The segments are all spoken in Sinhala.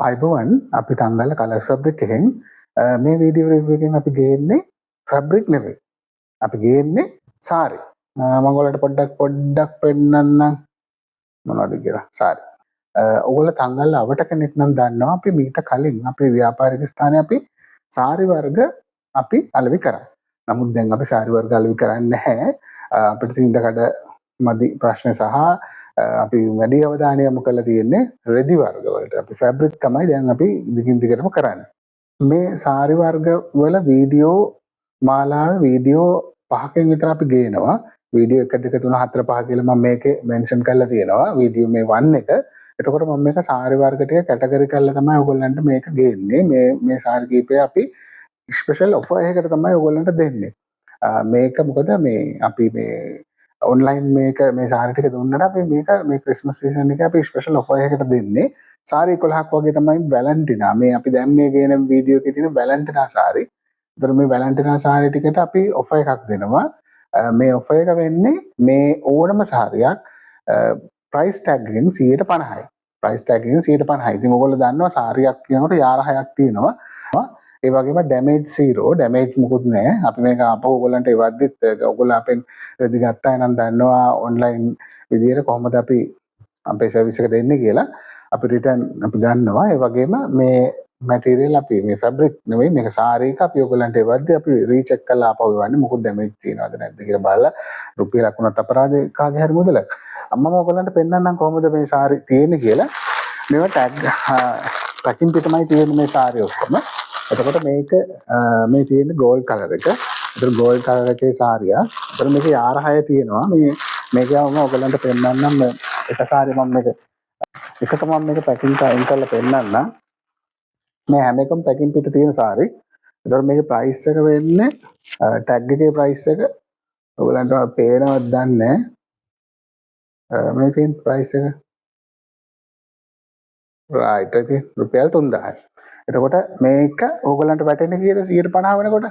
අයිබෝවන් අපි තංගල්ල කලස් ෆැබ්‍රික් එකෙන් මේ වීඩියෝ රිවිව් එකෙන් අපි ගේන්නේ ෆැබ්‍රික් නෙවෙයි. අපි ගේන්නේ සාරි. මම ඔයාලට පොඩ්ඩක් පෙන්නන්නම් මොනවද කියලා. සාරි. ඔයගොල්ලෝ තංගල්ල අවට කෙනෙක් නම් දන්නවා අපි මීට කලින් අපේ ව්‍යාපාරික ස්ථානයේ අපි සාරි වර්ග අපි අලෙවි කරා. නමුත් දැන් අපි සාරි වර්ග අලෙවි කරන්නේ නැහැ. අපිට තින්දකඩ මදි ප්‍රශ්න සහ අපි වැඩි අවධානය යොමු කරලා තියෙන්නේ රෙදි වර්ග වලට. අපි ෆැබ්‍රික් තමයි දැන් අපි දිගින් දිගටම කරන්නේ. මේ සාරි වර්ග වල වීඩියෝ මාලාවේ වීඩියෝ 5කින් විතර අපි ගේනවා. වීඩියෝ 1 2 3 4 5 කියලා මම මේකේ මෙන්ෂන් කරලා තියෙනවා. වීඩියෝ මේ 1 එක. එතකොට මම මේක සාරි වර්ග ටික කැටගරි කරලා තමයි ඔයගොල්ලන්ට මේක ගේන්නේ. මේ සාරි කීපය අපි ස්පෙෂල් ඔෆර් එකකට තමයි ඔයගොල්ලන්ට දෙන්නේ. මේක මොකද මේ අපි මේ ඔන්ලයින් මේක මේ සාරි ටික දුන්නට අපි මේක මේ ක්‍රිස්මස් සීසන් එකේ අපි ස්පෙෂල් ඔෆර් එකකට දෙන්නේ. සාරි 11ක් වගේ තමයි වැලන්ටිනා. මේ අපි දැන් මේ ගේන වීඩියෝ එකේ තියෙන වැලන්ටිනා සාරි. ඒතර මේ වැලන්ටිනා සාරි ටිකට අපි ඔෆර් එකක් දෙනවා. මේ ඔෆර් එක වෙන්නේ මේ ඕනම සාරියක් ප්‍රයිස් ටැග් එකෙන් 150යි. ප්‍රයිස් ටැග් එකෙන් 150යි. ඉතින් ඔයගොල්ලෝ දන්නවා සාරියක් කියනකොට යාර 6ක් තියෙනවා. ඒ වගේම ඩැමේජ් 0 ඩැමේජ් මොකුත් නැහැ. අපි මේක අපෝ ඔයගොල්ලන්ට එවද්දිත් ඔයගොල්ලෝ අපෙන් රෙදි ගත්තා නම් දන්නවා ඔන්ලයින් විදියට කොහොමද අපි අපේ සර්විස් එක දෙන්නේ කියලා. අපි රිටර්න් අපි ගන්නවා. ඒ වගේම මේ මැටීරියල් අපි මේ ෆැබ්‍රික් නෙවෙයි මේක සාරි එක අපි ඔයගොල්ලන්ට එවද්දි අපි රීචෙක් කරලා ආපහු එවන්නේ මොකුත් ඩැමේජ් තියෙනවද නැද්ද කියලා බලලා රුපියලක් වුණත් අපරාධේ කාගේ හරි මුදලක්. අම්මම ඔයගොල්ලන්ට පෙන්නන්නම් කොහොමද මේ සාරි තියෙන්නේ කියලා. මේවා ටැග් පැකින් පිටමයි තියෙන්නේ මේ සාරි ඔක්කොම. එතකොට මේක මේ තියෙන ගෝල්ඩ් කලර් එක. ඒතර ගෝල්ඩ් කලර් එකේ සාරියක්. ඒතර මේක යාර 6 තියෙනවා. මේකම ඔයගලන්ට පෙන්නන්නම් එක සාරිය මම මේක එකක මම මේක පැකින් කරලා පෙන්නන්නම්. මේ හැම එකම පැකින් පිට තියෙන සාරි. ඒතර මේකේ ප්‍රයිස් එක වෙන්නේ ටැග් එකේ ප්‍රයිස් එක ඔයගලන්ට පේනවද දන්නේ නැහැ. මේ තියෙන ප්‍රයිස් එක රයිට් ඉතින් රුපියල් 3000යි. එතකොට මේක ඕගොල්ලන්ට වැටෙන්නේ කීයද 150 වෙනකොට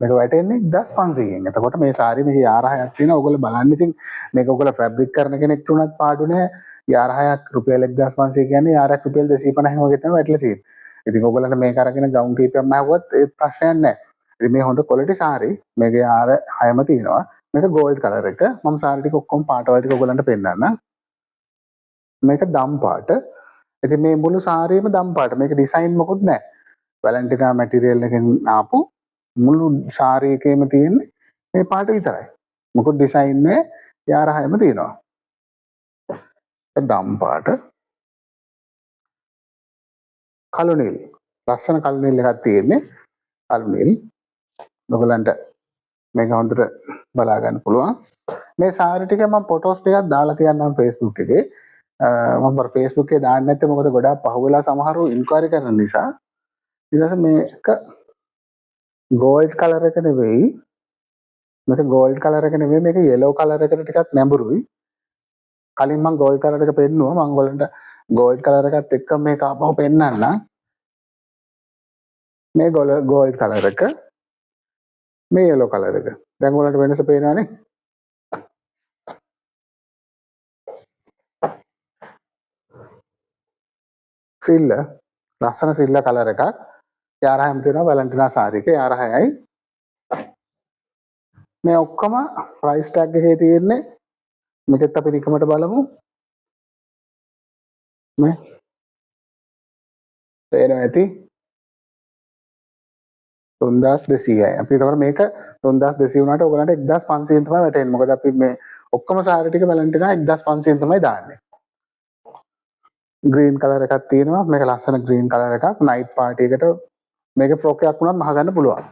මේක වැටෙන්නේ 1500කින්. එතකොට මේ සාරි මේකේ යාර 6ක් තියෙනවා. ඕගොල්ලෝ බලන්න ඉතින් මේක ඕගොල්ලෝ ෆැබ්‍රික් කරන කෙනෙක්ට උනත් පාඩු නෑ. යාර 6ක් රුපියල් 1500 කියන්නේ යාරක් රුපියල් 250 වගේ තමයි වැටලා තියෙන්නේ. ඉතින් ඕගොල්ලන්ට මේක අරගෙන ගවුම් කීපයක් මහුවත් ඒ ප්‍රශ්නයක් නෑ. ඉතින් මේ හොඳ ක්වොලිටි සාරි මේකේ යාර 6ම තියෙනවා. මේක ගෝල්ඩ් කලර් එක. මම සාරි ටික ඔක්කොම පාට වල ටික ඕගොල්ලන්ට පෙන්නන්නම්. මේක දම් පාට. ඉතින් මේ මුළු සාරියම දම් පාට. මේක ඩිසයින් මොකුත් නැහැ. වැලන්ටිනා මැටීරියල් එකෙන් ආපු මුළු සාරි එකේම තියෙන්නේ මේ පාට විතරයි. මොකුත් ඩිසයින් නැහැ. යාර 6ම තියෙනවා. දම් පාට. කළු නිල්. ලස්සන කළු නිල් එකක් තියෙන්නේ. කළු නිල්. ඔයගලන්ට මේක හොඳට බලා ගන්න පුළුවන්. මේ සාරි ටික මම ෆොටෝස් ටිකක් දාලා තියන්නම් Facebook එකේ. මම Facebook එකේ දාන්න නැත්තේ මොකද ගොඩාක් පහුවෙලා සමහරව ඉන්ක්වයරි කරන නිසා. ඊට පස්සේ මේක ගෝල්ඩ් කලර් එක නෙවෙයි. මේක ගෝල්ඩ් කලර් එක නෙවෙයි මේක yellow කලර් එකට ටිකක් නැඹුරුයි. කලින් මම ගෝල්ඩ් කලර් එක පෙන්නුවා. මම ඔයගලන්ට ගෝල්ඩ් කලර් එකත් එක්ක මේක ආපහු පෙන්නන්න. මේ ගෝල්ඩ් කලර් එක මේ yellow කලර් එක. දැන් ඔයගලන්ට වෙනස පේනවනේ. සිල්ල ලස්සන සිල්ල කලර් එකක්. යාර 6ම තියෙනවා වැලන්ටිනා සාරි එක යාර 6යි. මේ ඔක්කොම ප්‍රයිස් ටැග් එකේ තියෙන්නේ මේකත් අපි නිකමට බලමු. මේ පේනවා ඇති 3200යි. අපි ඒතකොට මේක 3200 වුණාට ඔයගලන්ට 1500ෙන් තමයි වැටෙන්නේ. මොකද අපි මේ ඔක්කොම සාරි ටික වැලන්ටිනා 1500ෙන් තමයි දාන්නේ. ග්‍රීන් කලර් එකක් තියෙනවා. මේක ලස්සන ග්‍රීන් කලර් එකක්. නයිට් පාටි එකට මේක ෆ්‍රොක් එකක් වුණත් මහ ගන්න පුළුවන්.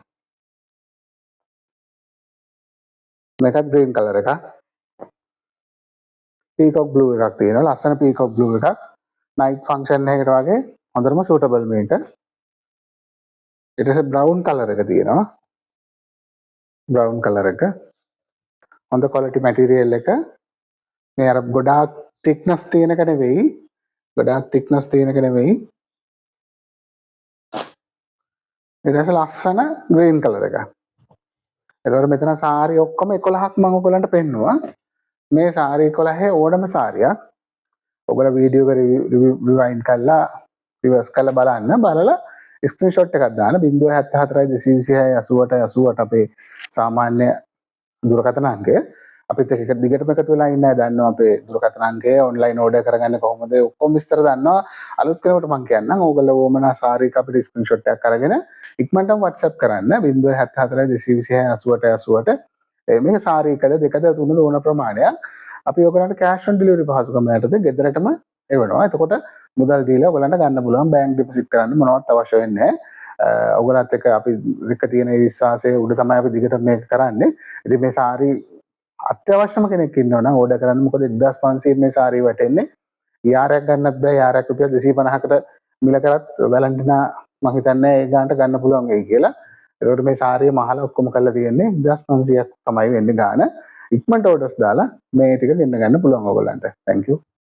මේකත් ග්‍රීන් කලර් එකක්. පීකොක් බ්ලූ එකක් තියෙනවා. ලස්සන පීකොක් බ්ලූ එකක්. නයිට් ෆන්ක්ෂන් එකකට වගේ හොඳටම සූටබල් මේක. ඊට පස්සේ බ්‍රවුන් කලර් එක තියෙනවා. බ්‍රවුන් කලර් එක. හොඳ ක්වොලිටි මැටීරියල් එක. මේ අර ගොඩාක් thickness තියෙන එක නෙවෙයි. ගොඩාක් thickness තියෙන එක නෙවෙයි. ඊට පස්සේ ලස්සන ග්‍රීන් කලර් එක. එතකොට මෙතන සාරි ඔක්කොම 11ක් මම ඔයගලන්ට පෙන්නුවා. මේ සාරි 11 ඕනම සාරියක් ඔයගොල්ලෝ වීඩියෝ එක රිවයින්ඩ් කරලා රිවර්ස් කරලා බලලා ස්ක්‍රීන්ෂොට් එකක් දාන්න 074 226 88 88 අපේ සාමාන්‍ය දුරකථන අංකය. අපිත් එක දිගටම එකතු වෙලා ඉන්න අය දන්නවා අපේ දුරකථන අංකය ඔන්ලයින් ඕඩර් කරගන්න කොහොමද ඔක්කොම විස්තර දන්නවා. අලුත් කෙනෙකුට මම කියන්නම් ඕගොල්ලෝ වොමනා සාරික අපිට ස්ක්‍රීන්ෂොට් එකක් අරගෙන ඉක්මනටම WhatsApp කරන්න 074 226 88 88 මේ සාරිකද දෙකද තුනද ඕන ප්‍රමාණයක් අපි ඔයගලන්ට කෑෂ් ඔන් ඩිලිවරි පහසුකම යටතේ ගෙදරටම එවනවා. එතකොට මුදල් දීලා ඔයගලන්ට ගන්න පුළුවන් බැංක් ඩිපොසිට් කරන්න මොනවත් අවශ්‍ය වෙන්නේ නැහැ. ඔයගලත් එක්ක අපි එක තියෙන විශ්වාසය උඩ තමයි අපි දිගට මේක කරන්නේ. ඉතින් මේ සාරි අත්‍යවශ්‍යම කෙනෙක් ඉන්නවා නම් ඕඩර් කරන්න. මොකද 1500 මේ සාරි වැටෙන්නේ. යාරයක් ගන්නත් බෑ. යාරයක් රුපියල් 250කට මිල කරත් වැලන්ටිනා මම හිතන්නේ ඒ ගානට ගන්න පුළුවන් වෙයි කියලා. ඒකට මේ සාරිය මහලා ඔක්කොම කරලා තියෙන්නේ 1500ක් තමයි වෙන්නේ ගාන. ඉක්මනට ඕඩර්ස් දාලා මේ ටික ගෙන්න ගන්න පුළුවන් ඔයගලන්ට. thank you